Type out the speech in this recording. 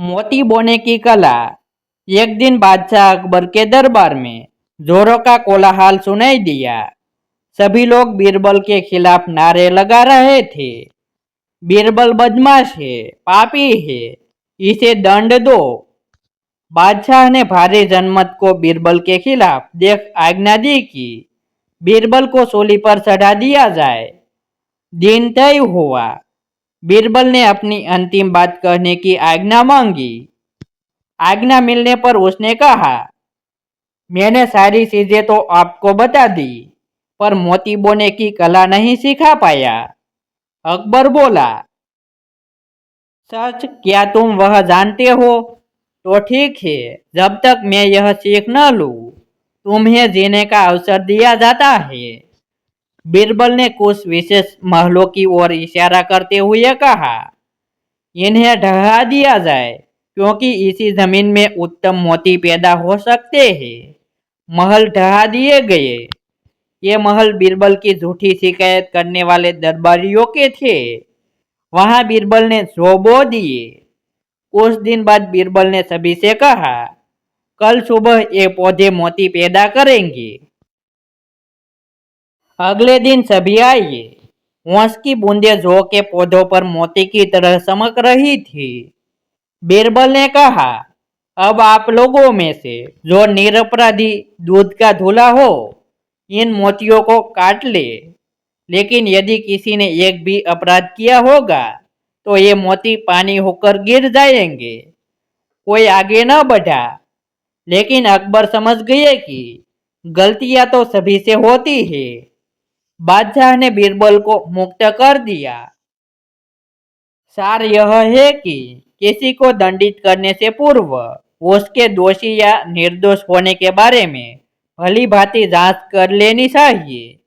मोती बोने की कला। एक दिन बादशाह अकबर के दरबार में जोरों का कोलाहल सुनाई दिया। सभी लोग बीरबल के खिलाफ नारे लगा रहे थे। बीरबल बदमाश है, पापी है, इसे दंड दो। बादशाह ने भारी जनमत को बीरबल के खिलाफ देख आज्ञा दी कि बीरबल को सूली पर चढ़ा दिया जाए। दिन तय हुआ। बीरबल ने अपनी अंतिम बात कहने की आज्ञा मांगी। आज्ञा मिलने पर उसने कहा, मैंने सारी चीजें तो आपको बता दी, पर मोती बोने की कला नहीं सिखा पाया। अकबर बोला, सच? क्या तुम वह जानते हो? तो ठीक है, जब तक मैं यह सीख न लूं, तुम्हें जीने का अवसर दिया जाता है। बीरबल ने कुछ विशेष महलों की ओर इशारा करते हुए कहा, इन्हें ढहा दिया जाए, क्योंकि इसी जमीन में उत्तम मोती पैदा हो सकते हैं। महल ढहा दिए गए। ये महल बीरबल की झूठी शिकायत करने वाले दरबारियों के थे। वहां बीरबल ने जो बो दिए। कुछ दिन बाद बीरबल ने सभी से कहा, कल सुबह ये पौधे मोती पैदा करेंगे। अगले दिन सभी आए। ओस की बूंदें जौ के पौधों पर मोती की तरह चमक रही थी। बीरबल ने कहा, अब आप लोगों में से जो निरपराधी दूध का धूला हो, इन मोतियों को काट ले। लेकिन यदि किसी ने एक भी अपराध किया होगा, तो ये मोती पानी होकर गिर जाएंगे। कोई आगे न बढ़ा, लेकिन अकबर समझ गए कि गलतियां तो सभी से होती है। बादशाह ने बीरबल को मुक्त कर दिया। सार यह है कि किसी को दंडित करने से पूर्व उसके दोषी या निर्दोष होने के बारे में भली भांति जांच कर लेनी चाहिए।